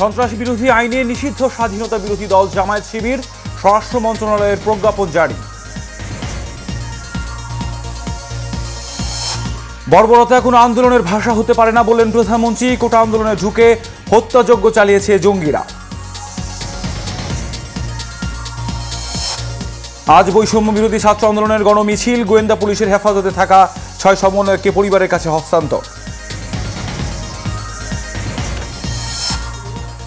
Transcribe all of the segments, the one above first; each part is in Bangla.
সন্ত্রাসী বিরোধী আইনে নিষিদ্ধ স্বাধীনতা বিরোধী দল জামায়াত শিবির, স্বরাষ্ট্র মন্ত্রণালয়ের প্রজ্ঞাপন জারি। বর্বরতা কোনো আন্দোলনের ভাষা হতে পারে না বললেন প্রধানমন্ত্রী। কোটা আন্দোলনে ঝুঁকে হত্যাযজ্ঞ চালিয়েছে জঙ্গিরা। আজ বৈষম্য বিরোধী ছাত্র আন্দোলনের গণমিছিল, গোয়েন্দা পুলিশের হেফাজতে থাকা 6 সমন্বয়ককে পরিবারের কাছে হস্তান্তর।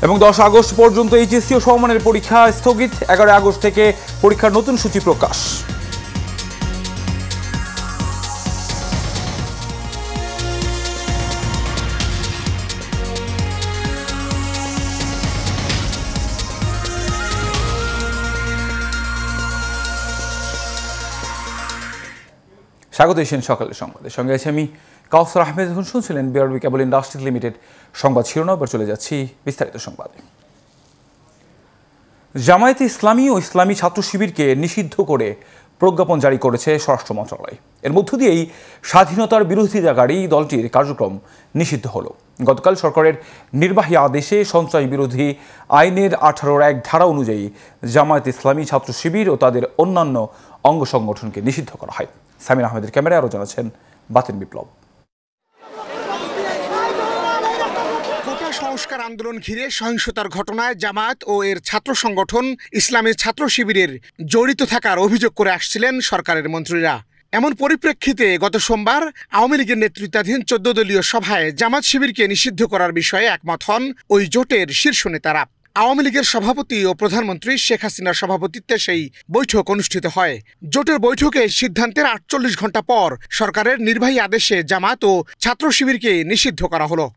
এবং 10 আগস্ট পর্যন্ত এইচএসসি ও সমমানের পরীক্ষা স্থগিত, 11 আগস্ট থেকে পরীক্ষার নতুন সূচি প্রকাশ। স্বাগত এশিয়ান সকালের সংবাদের সঙ্গে আছি আমি কাউসার আহমেদ। এখন শুনছিলেন বিআরবি কেবল ইন্ডাস্ট্রিজ লিমিটেড সংবাদ শিরোনাম। এবার চলে যাচ্ছি বিস্তারিত সংবাদে। জামায়াতে ইসলামী ও ইসলামী ছাত্র শিবিরকে নিষিদ্ধ করে প্রজ্ঞাপন জারি করেছে স্বরাষ্ট্র মন্ত্রণালয়। এর মধ্য দিয়েই স্বাধীনতার বিরোধিতাকারী দলটির কার্যক্রম নিষিদ্ধ হলো। গতকাল সরকারের নির্বাহী আদেশে সন্ত্রাস বিরোধী আইনের 18(1) ধারা অনুযায়ী জামায়াতে ইসলামী ছাত্র শিবির ও তাদের অন্যান্য অঙ্গ সংগঠনকে নিষিদ্ধ করা হয়। সামির আহমেদের ক্যামেরায় আরও জানাচ্ছেন বাতিন বিপ্লব। কোটা সংস্কার আন্দোলন ঘিরে সহিংসতার ঘটনায় জামায়াত ও এর ছাত্র সংগঠন ইসলামী ছাত্র শিবিরের জড়িত থাকার অভিযোগ করে আসছিলেন সরকারের মন্ত্রীরা। এমন পরিপ্রেক্ষিতে গত সোমবার আওয়ামী লীগের নেতৃত্বাধীন 14 দলীয় সভায় জামাত শিবিরকে নিষিদ্ধ করার বিষয়ে একমত হন ওই জোটের শীর্ষ নেতারা। আওয়ামী লীগের সভাপতি ও প্রধানমন্ত্রী শেখ হাসিনার সভাপতিত্বে সেই বৈঠক অনুষ্ঠিত হয়। জোটের বৈঠকে সিদ্ধান্তের 48 ঘণ্টা পর সরকারের নির্বাহী আদেশে জামাত ও ছাত্র শিবিরকে নিষিদ্ধ করা হলো।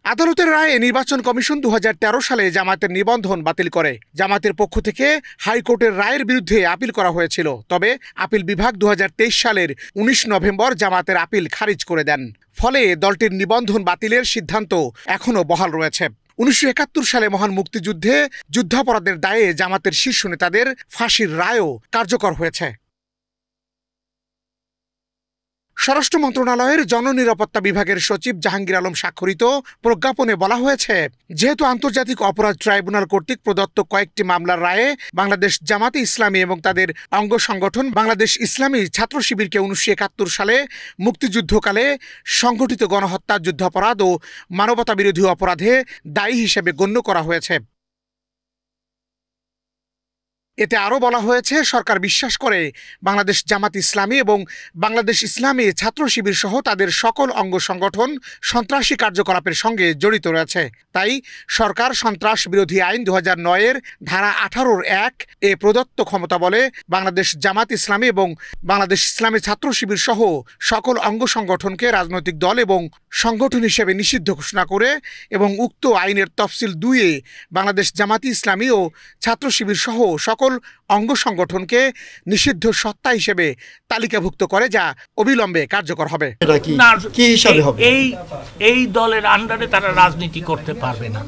আদালতের রায়ে নির্বাচন কমিশন 2013 সালে জামায়াতের নিবন্ধন বাতিল করে। জামায়াতের পক্ষ থেকে হাইকোর্টের রায়ের বিরুদ্ধে আপিল করা হয়েছিল, তবে আপিল বিভাগ 2023 সালের 19 নভেম্বর জামায়াতের আপিল খারিজ করে দেন। ফলে দলটির নিবন্ধন বাতিলের সিদ্ধান্ত এখনও বহাল রয়েছে। 1971 সালে মহান মুক্তিযুদ্ধে যুদ্ধাপরাধের দায়ে জামায়াতের শীর্ষ নেতাদের ফাঁসির রায়ও কার্যকর হয়েছে। স্বরাষ্ট্র মন্ত্রণালয়ের জননিরাপত্তা বিভাগের সচিব জাহাঙ্গীর আলম স্বাক্ষরিত প্রজ্ঞাপনে বলা হয়েছে, যেহেতু আন্তর্জাতিক অপরাধ ট্রাইব্যুনাল কর্তৃক প্রদত্ত কয়েকটি মামলার রায়ে বাংলাদেশ জামাতে ইসলামী এবং তাদের অঙ্গ সংগঠন বাংলাদেশ ইসলামী ছাত্র শিবিরকে 1971 সালে মুক্তিযুদ্ধকালে সংঘটিত গণহত্যা, যুদ্ধাপরাধ ও মানবতাবিরোধী অপরাধে দায়ী হিসেবে গণ্য করা হয়েছে। এতে আরও বলা হয়েছে, সরকার বিশ্বাস করে বাংলাদেশ জামাত ইসলামী এবং বাংলাদেশ ইসলামী ছাত্র শিবির সহ তাদের সকল অঙ্গ সংগঠন সন্ত্রাসী কার্যকলাপের সঙ্গে জড়িত রয়েছে। তাই সরকার সন্ত্রাস বিরোধী আইন 2009-এর ধারা 18(1) এ প্রদত্ত ক্ষমতা বলে বাংলাদেশ জামাত ইসলামী এবং বাংলাদেশ ইসলামী ছাত্র শিবির সহ সকল অঙ্গ সংগঠনকে রাজনৈতিক দল এবং সংগঠন হিসেবে নিষিদ্ধ ঘোষণা করে এবং উক্ত আইনের তফসিল 2-এ বাংলাদেশ জামাত ইসলামী ও ছাত্র শিবির সহ সকল অঙ্গ সংগঠনকে নিষিদ্ধ সত্তা হিসেবে তালিকাভুক্ত করে, যা অবিলম্বে কার্যকর হবে। এই দলের আন্ডারে তারা রাজনীতি করতে পারবে না।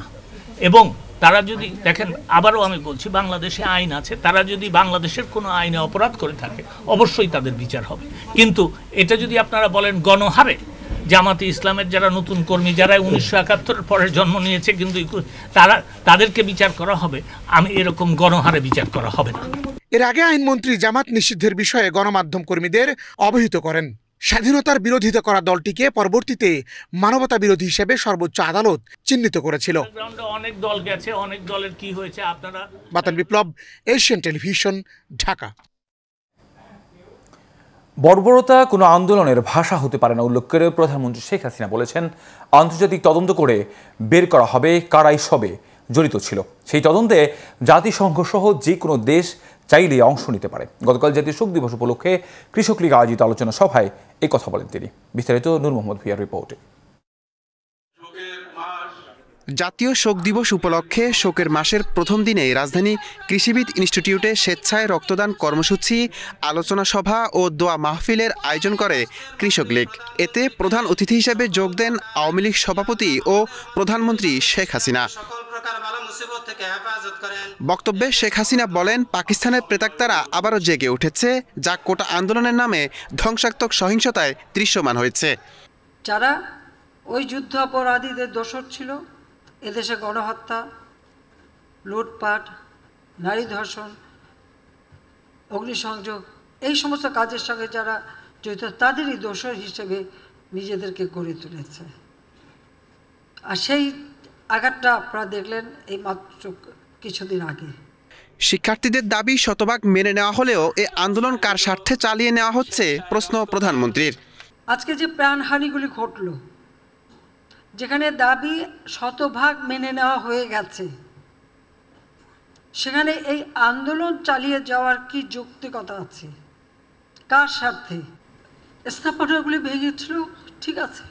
এবং তারা যদি দেখেন, আবারও আমি বলছি, বাংলাদেশে আইন আছে, তারা যদি বাংলাদেশের কোনো আইনে অপরাধ করে থাকে অবশ্যই তাদের বিচার হবে। কিন্তু এটা যদি আপনারা বলেন গণহারে জামাতে ইসলামের যারা নতুন কর্মী, যারা 1971 পরে জন্ম নিয়েছে কিন্তু তাদেরকে বিচার করা হবে, আমি এরকম গণহারে বিচার করা হবে না। এর আগে আইনমন্ত্রী জামাত নিষিদ্ধের বিষয়ে গণমাধ্যম কর্মীদের অবহিত করেন। স্বাধীনতার বিরোধিতা করা দলটিকে পরবর্তীতে মানবতা বিরোধী হিসেবে সর্বোচ্চ আদালত চিহ্নিত করেছিল। অনেক দল গেছে, অনেক দলের কি হয়েছে আপনারা। বাতিন বিপ্লব, এশিয়ান টেলিভিশন, ঢাকা। বর্বরতা কোনো আন্দোলনের ভাষা হতে পারে না উল্লেখ করে প্রধানমন্ত্রী শেখ হাসিনা বলেছেন, আন্তর্জাতিক তদন্ত করে বের করা হবে কারা এসবে জড়িত ছিল। সেই তদন্তে জাতিসংঘ সহ যে কোনো দেশ চাইলে অংশ নিতে পারে। গতকাল জাতীয় শোক দিবস উপলক্ষে কৃষক লীগ আয়োজিত আলোচনা সভায় এই কথা বলেন তিনি। বিস্তারিত নূর মোহাম্মদ ভিয়ার রিপোর্টে। জাতীয় শোক দিবস উপলক্ষে শোকের মাসের প্রথম দিনে রাজধানী কৃষিবিদ ইনস্টিটিউটে স্বেচ্ছায় রক্তদান কর্মসূচি, আলোচনা সভা ও দোয়া মাহফিলের আয়োজন করে কৃষক লীগ। এতে প্রধান অতিথি হিসেবে যোগ দেন আওয়ামী লীগ সভাপতি ও প্রধানমন্ত্রী শেখ হাসিনা। বক্তব্যে শেখ হাসিনা বলেন, পাকিস্তানের প্রেতাত্মারা আবারও জেগে উঠেছে, যা কোটা আন্দোলনের নামে ধ্বংসাত্মক সহিংসতায় দৃশ্যমান হয়েছে। যারা ওই যুদ্ধাপরাধীদের দোষর ছিল এদেশে গণহত্যা, লুটপাট, নারী ধর্ষণ, অগ্নিসংযোগ, এই সমস্ত কাজের সঙ্গে যারা জড়িত তাদেরই দোষর হিসেবে নিজেদেরকে গড়ে তুলেছে। আর সেই আঘাতটা আপনারা দেখলেন এই মাত্র কিছুদিন আগে। শিক্ষার্থীদের দাবি শতভাগ মেনে নেওয়া হলেও এ আন্দোলন কার স্বার্থে চালিয়ে নেওয়া হচ্ছে প্রশ্ন প্রধানমন্ত্রীর। আজকে যে প্রাণহানিগুলি ঘটল, যেখানে দাবি শতভাগ মেনে নেওয়া হয়ে গেছে, সেখানে এই আন্দোলন চালিয়ে যাওয়ার কি যৌক্তিকতা আছে? কার স্বার্থে? স্থাপনাগুলি ভেঙেছিল, ঠিক আছে,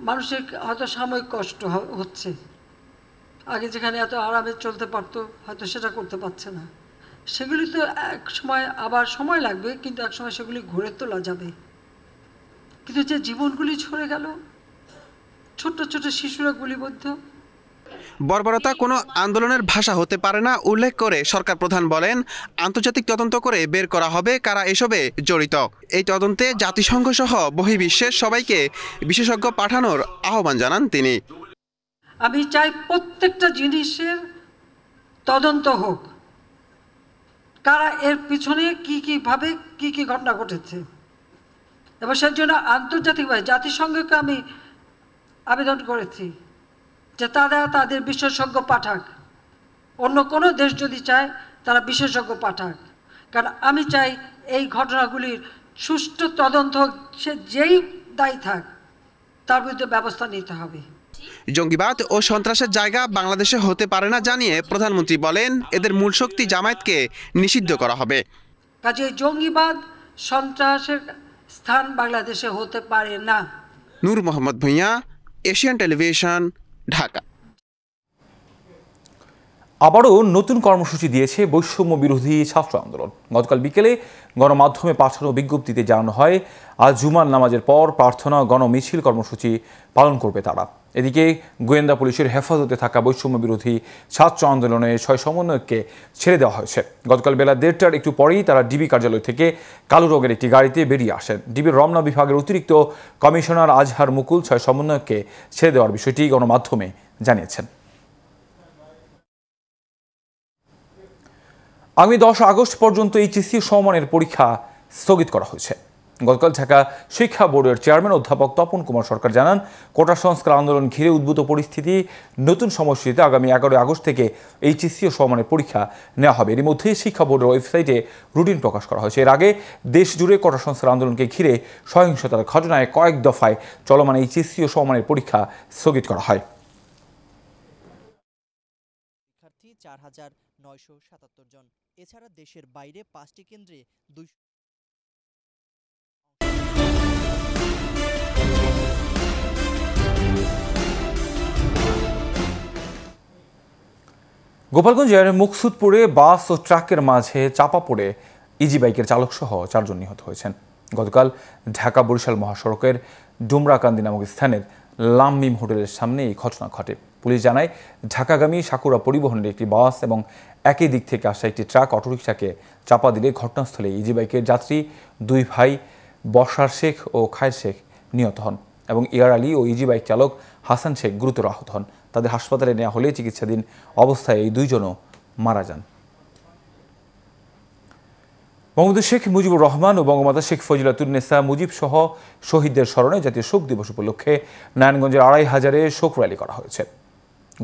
মানুষের হয়তো সাময়িক কষ্ট হচ্ছে, আগে যেখানে এত আরামে চলতে পারতো হয়তো সেটা করতে পারছে না। সেগুলি তো এক সময় আবার সময় লাগবে, কিন্তু এক সময় সেগুলি ঘুরে তোলা যাবে। কিন্তু যে জীবনগুলি ঝরে গেল, ছোট্ট ছোট শিশুরা গুলিবদ্ধ। বর্বরতা কোনো আন্দোলনের ভাষা হতে পারে না উল্লেখ করে সরকার প্রধান বলেন, আন্তর্জাতিক তদন্ত করে বের করা হবে কারা এসবে জড়িত। এই তদন্তে জাতিসংঘ সহ বহির্বিশ্বের সবাইকে বিশেষজ্ঞ পাঠানোর আহ্বান জানান তিনি। আমি চাই প্রত্যেকটা জিনিসের তদন্ত হোক, কারা এর পিছনে কীভাবে কি ঘটনা ঘটেছে, এবং সেই জন্য আন্তর্জাতিকভাবে জাতিসংঘকে আমি আবেদন করেছি যে তারা তাদের বিশেষজ্ঞ পাঠাক। অন্য কোনো দেশ যদি চায় তারা বিশেষজ্ঞ পাঠাক, কারণ আমি চাই এই ঘটনাগুলির সুষ্ঠু তদন্ত হোক, সে যেই দায়ী থাক তার বিরুদ্ধে ব্যবস্থা নিতে হবে। জঙ্গিবাদ ও সন্ত্রাসের জায়গা বাংলাদেশে হতে পারে না জানিয়ে প্রধানমন্ত্রী বলেন, এদের মূল শক্তি জামায়াতকে নিষিদ্ধ করা হবে। কাজে জঙ্গিবাদ সন্ত্রাসের স্থান বাংলাদেশে হতে পারে না। নূর মোহাম্মদ ভূঁইয়া, এশিয়ান টেলিভিশন, ঢাকা। আবারও নতুন কর্মসূচি দিয়েছে বৈষম্য বিরোধী ছাত্র আন্দোলন। গতকাল বিকেলে গণমাধ্যমে পাঠানো বিজ্ঞপ্তিতে জানানো হয়, আজ জুমার নামাজের পর প্রার্থনা গণমিছিল কর্মসূচি পালন করবে তারা। এদিকে গোয়েন্দা পুলিশের হেফাজতে থাকা বৈষম্য বিরোধী ছাত্র আন্দোলনের 6 সমন্বয়ককে ছেড়ে দেওয়া হয়েছে। গতকাল বেলা 1:30টার একটু পরেই তারা ডিবি কার্যালয় থেকে কালো রঙের একটি গাড়িতে বেরিয়ে আসেন। ডিবির রমনা বিভাগের অতিরিক্ত কমিশনার আজহার মুকুল 6 সমন্বয়ককে ছেড়ে দেওয়ার বিষয়টি গণমাধ্যমে জানিয়েছেন। আগামী 10 আগস্ট পর্যন্ত এইচএসসি সমমানের পরীক্ষা স্থগিত করা হয়েছে। গতকাল ঢাকা শিক্ষা বোর্ডের চেয়ারম্যান অধ্যাপক তপন কুমার সরকার জানান, কোটা সংস্কার আন্দোলন ঘিরে উদ্ভূত পরিস্থিতি নতুন সময়সূচিতে আগামী 11 আগস্ট থেকে এইচএসসি ও সমমানের পরীক্ষা নেওয়া হবে। এর মধ্যেই শিক্ষা বোর্ডের ওয়েবসাইটে রুটিন প্রকাশ করা হয়েছে। এর আগে দেশ জুড়ে কোটা সংস্কার আন্দোলনকে ঘিরে সহিংসতার ঘটনায় কয়েক দফায় চলমান এইচএসসি ও সমমানের পরীক্ষা স্থগিত করা হয়। 4,977 জন। এছাড়া দেশের বাইরে 5টি কেন্দ্রে 200। গোপালগঞ্জের মুকসুদপুরে বাস ও ট্রাকের মাঝে চাপা পড়ে ইজি বাইকের চালক সহ 4 জন নিহত হয়েছেন। গতকাল ঢাকা বরিশাল মহাসড়কের ডুমরাকান্দি নামক স্থানের লামমিম হোটেলের সামনে এই ঘটনা ঘটে। পুলিশ জানায়, ঢাকাগামী সাকুরা পরিবহনের একটি বাস এবং একই দিক থেকে আসা একটি ট্রাক অটোরিকশাকে চাপা দিলে ঘটনাস্থলে ইজি বাইকের যাত্রী 2 ভাই বশার শেখ ও খায়ের শেখ নিহত হন এবং ইয়ার আলী ও ইজি বাইক চালক হাসান শেখ গুরুতর আহত হন। তাদের হাসপাতালে নেওয়া হলে চিকিৎসাধীন অবস্থায় এই 2 জনও মারা যান। বঙ্গবন্ধু শেখ মুজিবুর রহমান ও বঙ্গমাতা শেখ ফজিলাতুন্নেসা মুজিব সহ শহীদদের স্মরণে জাতীয় শোক দিবস উপলক্ষে নারায়ণগঞ্জের 2,500-এ শোক র্যালি করা হয়েছে।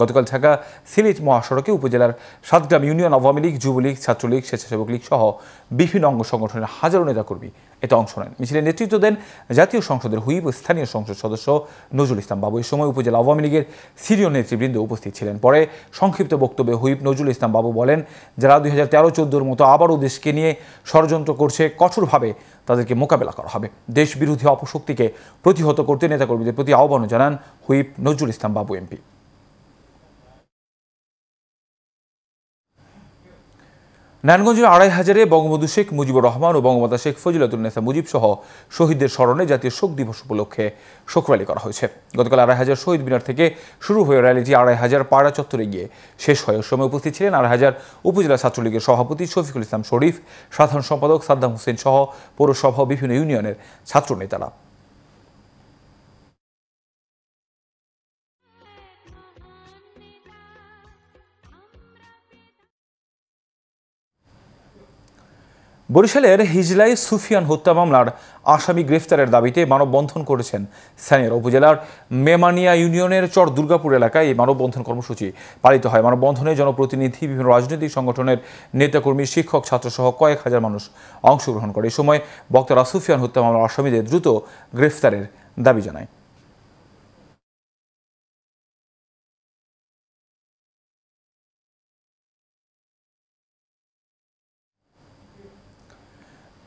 গতকাল ঢাকা সিলেট মহাসড়কে উপজেলার সাতগ্রাম ইউনিয়ন আওয়ামী লীগ, যুবলীগ, ছাত্রলীগ, স্বেচ্ছাসেবক লীগ সহ বিভিন্ন অঙ্গ সংগঠনের হাজারো নেতাকর্মী এতে অংশ নেন। মিছিলে নেতৃত্ব দেন জাতীয় সংসদের হুইপ ও স্থানীয় সংসদ সদস্য নজরুল ইসলাম বাবু। এই সময় উপজেলা আওয়ামী লীগের সিনিয়র নেতৃবৃন্দ উপস্থিত ছিলেন। পরে সংক্ষিপ্ত বক্তব্যে হুইপ নজরুল ইসলাম বাবু বলেন, যারা 2013-14 মতো আবারও দেশকে নিয়ে ষড়যন্ত্র করছে, কঠোরভাবে তাদেরকে মোকাবেলা করা হবে। দেশ বিরোধী অপশক্তিকে প্রতিহত করতে নেতাকর্মীদের প্রতি আহ্বানও জানান হুইপ নজরুল ইসলাম বাবু এমপি। নারায়ণগঞ্জের 2,500-এ বঙ্গবন্ধু শেখ মুজিবুর রহমান ও বঙ্গমাতা শেখ ফজিলাতুন্নেসা মুজিব সহ শহীদদের স্মরণে জাতীয় শোক দিবস উপলক্ষে শোক র্যালি করা হয়েছে। গতকাল 2,500 শহীদ মিনার থেকে শুরু হয়ে র্যালিটি 2,500 পাড়া চত্বরে গিয়ে শেষ হয়। সময় উপস্থিত ছিলেন 2,500 উপজেলা ছাত্রলীগের সভাপতি শফিকুল ইসলাম শরীফ, সাধারণ সম্পাদক সাদ্দাম হোসেন সহ পৌরসভা বিভিন্ন ইউনিয়নের ছাত্র নেতারা। বরিশালের হিজলায় সুফিয়ান হত্যা মামলার আসামি গ্রেফতারের দাবিতে মানববন্ধন করেছেন স্থানীয় উপজেলার মেমানিয়া ইউনিয়নের চর দুর্গাপুর এলাকায় এই মানববন্ধন কর্মসূচি পালিত হয়। মানববন্ধনে জনপ্রতিনিধি, বিভিন্ন রাজনৈতিক সংগঠনের নেতাকর্মী, শিক্ষক, ছাত্রসহ কয়েক হাজার মানুষ অংশগ্রহণ করে। এই সময় বক্তারা সুফিয়ান হত্যা মামলার আসামিদের দ্রুত গ্রেফতারের দাবি জানায়।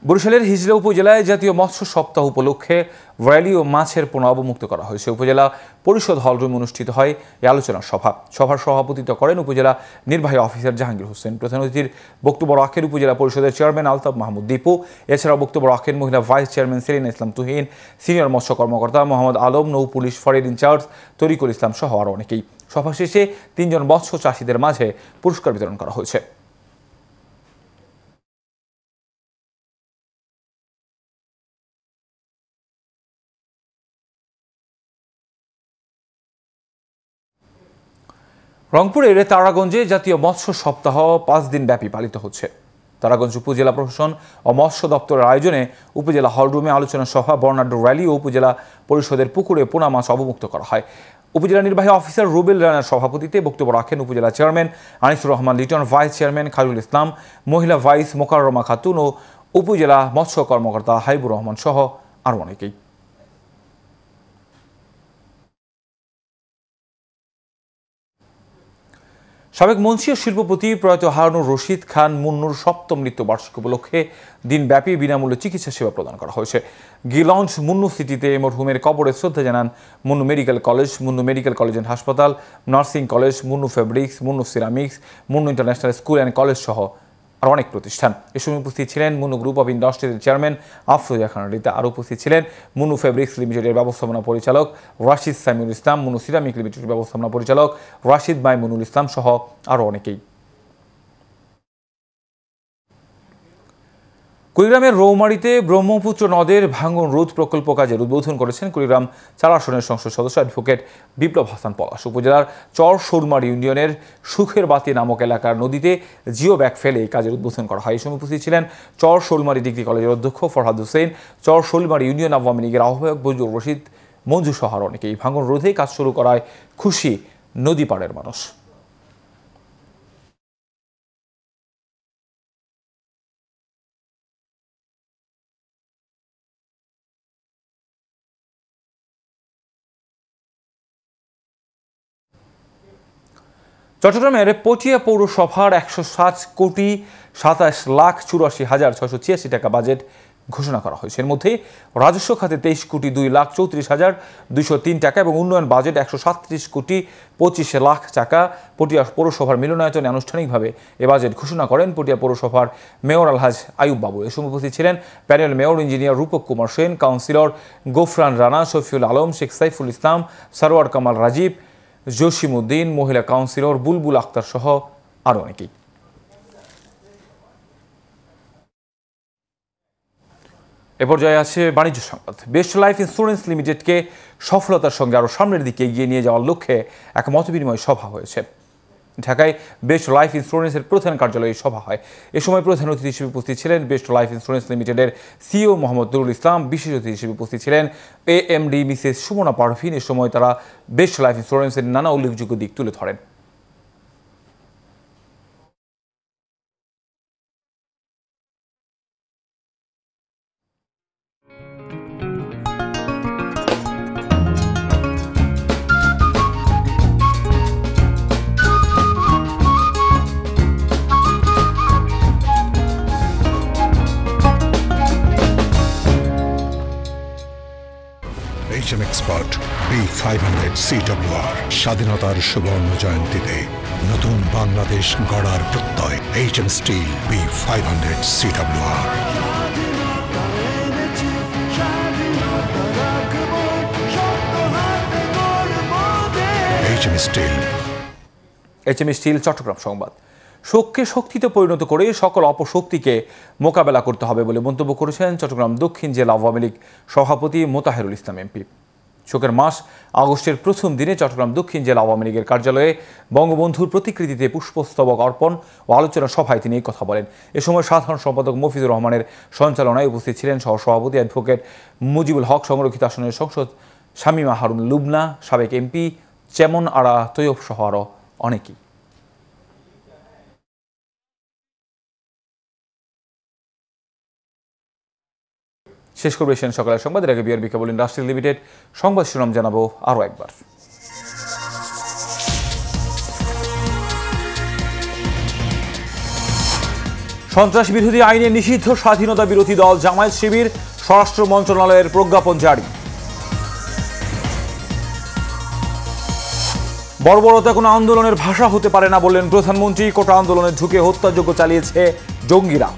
বরিশালের হিজলা উপজেলায় জাতীয় মৎস্য সপ্তাহ উপলক্ষে ভ্যালি ও মাছের পোনা অবমুক্ত করা হয়েছে। উপজেলা পরিষদ হলরুমে অনুষ্ঠিত হয় এই আলোচনা সভা। সভার সভাপতিত্ব করেন উপজেলা নির্বাহী অফিসার জাহাঙ্গীর হোসেন। প্রধান অতিথির বক্তব্য রাখেন উপজেলা পরিষদের চেয়ারম্যান আলতাফ মাহমুদ দীপু। এছাড়াও বক্তব্য রাখেন মহিলা ভাইস চেয়ারম্যান সেলিনা ইসলাম তুহিন, সিনিয়র মৎস্য কর্মকর্তা মোহাম্মদ আলম, নৌ পুলিশ ফাঁড়ির ইনচার্জ তরিকুল ইসলাম সহ আরও অনেকেই। সভা শেষে 3 জন মৎস্য চাষীদের মাঝে পুরস্কার বিতরণ করা হয়েছে। রংপুরের তারাগঞ্জে জাতীয় মৎস্য সপ্তাহ 5 দিন ব্যাপী পালিত হচ্ছে। তারাগঞ্জ উপজেলা প্রশাসন ও মৎস্য দপ্তরের আয়োজনে উপজেলা হলরুমে আলোচনা সভা, বর্ণাঢ্য র্যালি ও উপজেলা পরিষদের পুকুরে পোনা মাছ অবমুক্ত করা হয়। উপজেলা নির্বাহী অফিসার রুবেল রানার সভাপতিত্বে বক্তব্য রাখেন উপজেলা chairman Anisur Rahman Liton, vice chairman Khairul Islam, মহিলা ভাইস মোকাররমা খাতুন ও উপজেলা মৎস্য কর্মকর্তা হাইবুর রহমান সহ আরও অনেকেই। সাবেক মঞ্চী ও শিল্পপতি প্রয়াত হারুনুর রশিদ খান মুন্নুর 7ম মৃত্যুবার্ষিকী উপলক্ষে দিনব্যাপী বিনামূল্যে চিকিৎসা সেবা প্রদান করা হয়েছে। গিলঞ্জ মুন্নু সিটিতে মরহুমের কবরে শ্রদ্ধা জানান Munnu medical college, Munnu medical college and হাসপাতাল, nursing college, Munnu fabrics, Munnu ceramics, Munnu international school and college সহ আর অনেক প্রতিষ্ঠান। এ সময় উপস্থিত ছিলেন মুন্নু গ্রুপ অব ইন্ডাস্ট্রিজের চেয়ারম্যান আফরোজা খান রিতা। আরও উপস্থিত ছিলেন মুন্নু ফেব্রিক্স লিমিটেডের ব্যবস্থাপনা পরিচালক রাশিদ সামিউল ইসলাম, মুন্নু সিরামিক লিমিটেডের ব্যবস্থাপনা পরিচালক রাশিদ মাইমুনুল ইসলাম সহ আরও অনেকেই। কুড়িগ্রামের রৌমারীতে ব্রহ্মপুত্র নদের ভাঙন রোধ প্রকল্প কাজের উদ্বোধন করেছেন কুড়িগ্রাম 4 আসনের সংসদ সদস্য অ্যাডভোকেট বিপ্লব হাসান পলাশ। উপজেলার চর শোলমারী ইউনিয়নের সুখের বাতি নামক এলাকার নদীতে জিও ব্যাগ ফেলে এই কাজের উদ্বোধন করা হয়। এই সময় উপস্থিত ছিলেন চর শোলমারী ডিগ্রি কলেজের অধ্যক্ষ ফরহাদ হোসেন, চর শোলমারী ইউনিয়ন আওয়ামী লীগের আহ্বায়ক বজলুর রশিদ, মঞ্জু সহ আরও অনেকেই। ভাঙন রোধে কাজ শুরু করায় খুশি নদী পাড়ের মানুষ। চট্টগ্রামের পটিয়া পৌরসভার 107,27,84,686 টাকা বাজেট ঘোষণা করা হয়েছে। এর মধ্যে রাজস্ব খাতে 23,34,203 টাকা এবং উন্নয়ন বাজেট 137,25,00,000 টাকা। পটিয়া পৌরসভার মিলনায়তনে আনুষ্ঠানিকভাবে এ বাজেট ঘোষণা করেন পটিয়া পৌরসভার মেয়র আলহাজ আয়ুব বাবু। এ সময় উপস্থিত ছিলেন প্যানেল মেয়র ইঞ্জিনিয়ার রূপক কুমার সেন, কাউন্সিলর গোফরান রানা, শফিউল আলম, শেখ সাইফুল ইসলাম, সারোয়ার কামাল রাজীব, জসিমউদ্দিন, মহিলা কাউন্সিলর বুলবুল আক্তার সহ আরও অনেকেই। এ পর্যায়ে আছে বাণিজ্য সংবাদ। বেস্ট লাইফ ইন্স্যুরেন্স লিমিটেডকে সফলতার সঙ্গে আরও সামনের দিকে এগিয়ে নিয়ে যাওয়ার লক্ষ্যে এক মতবিনিময় সভা হয়েছে। ঢাকায় বেস্ট লাইফ ইন্স্যুরেন্সের প্রধান কার্যালয়ে সভা হয়। এ সময় প্রধান অতিথি হিসেবে উপস্থিত ছিলেন বেস্ট লাইফ ইন্স্যুরেন্স লিমিটেডের সিইও মোহাম্মদ নুরুল ইসলাম। বিশেষ অতিথি হিসেবে উপস্থিত ছিলেন এএমডি মিসেস সুমনা পারভিন। এ সময় তারা বেস্ট লাইফ ইন্স্যুরেন্সের নানা উল্লেখযোগ্য দিক তুলে ধরেন। HM Expert B500 CWR স্বাধীনতার সুবর্ণ জয়ন্তীতে নতুন বাংলাদেশ গড়ার প্রত্যয়। HM Steel B500 CWR। HM Steel। HM Steel Chittagong সংবাদ। শোককে শক্তিতে পরিণত করে সকল অপশক্তিকে মোকাবেলা করতে হবে বলে মন্তব্য করেছেন চট্টগ্রাম দক্ষিণ জেলা আওয়ামী লীগ সভাপতি মোতাহেরুল ইসলাম এমপি। শোকের মাস আগস্টের প্রথম দিনে চট্টগ্রাম দক্ষিণ জেলা আওয়ামী লীগের কার্যালয়ে বঙ্গবন্ধুর প্রতিকৃতিতে পুষ্পস্তবক অর্পণ ও আলোচনা সভায় তিনি এই কথা বলেন। এ সময় সাধারণ সম্পাদক মফিজুর রহমানের সঞ্চালনায় উপস্থিত ছিলেন সহসভাপতি অ্যাডভোকেট মুজিবুল হক, সংরক্ষিত আসনের সংসদ শামীমা হারুন লুবনা, সাবেক এমপি চেমন আরা তৈয়ব সহ আরও অনেকেই। শেষ করবে সেন সকালের সংবাদ। এর আগে বিআরবি কেবল ইন্ডাস্ট্রি লিমিটেড সংবাদ শিরোনাম জানাবো আরও একবার। সন্ত্রাস বিরোধী আইনে নিষিদ্ধ স্বাধীনতা বিরোধী দল জামায়াত শিবির, স্বরাষ্ট্র মন্ত্রণালয়ের প্রজ্ঞাপন জারি। বর্বরতা কোনো আন্দোলনের ভাষা হতে পারে না বললেন প্রধানমন্ত্রী। কোটা আন্দোলনে ঢুকে হত্যাযজ্ঞ চালিয়েছে জঙ্গিরা।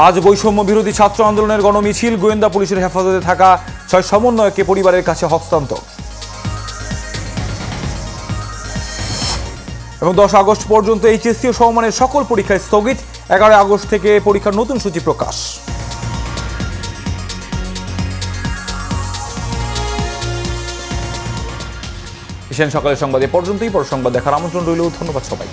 আজ বৈষম্য বিরোধী ছাত্র আন্দোলনের গণমিছিল, গোয়েন্দা পুলিশের হেফাজতে থাকা 6 সমন্বয়ককে পরিবারের কাছে হস্তান্তর। এবং 10 আগস্ট পর্যন্ত এইচএসসি ও সমমানের সকল পরীক্ষা স্থগিত। 11 আগস্ট থেকে পরীক্ষার নতুন সূচি প্রকাশ। এশিয়ান সকালের সংবাদ এ পর্যন্তই। পর সংবাদ দেখার আমন্ত্রণ রইল। ধন্যবাদ সবাই।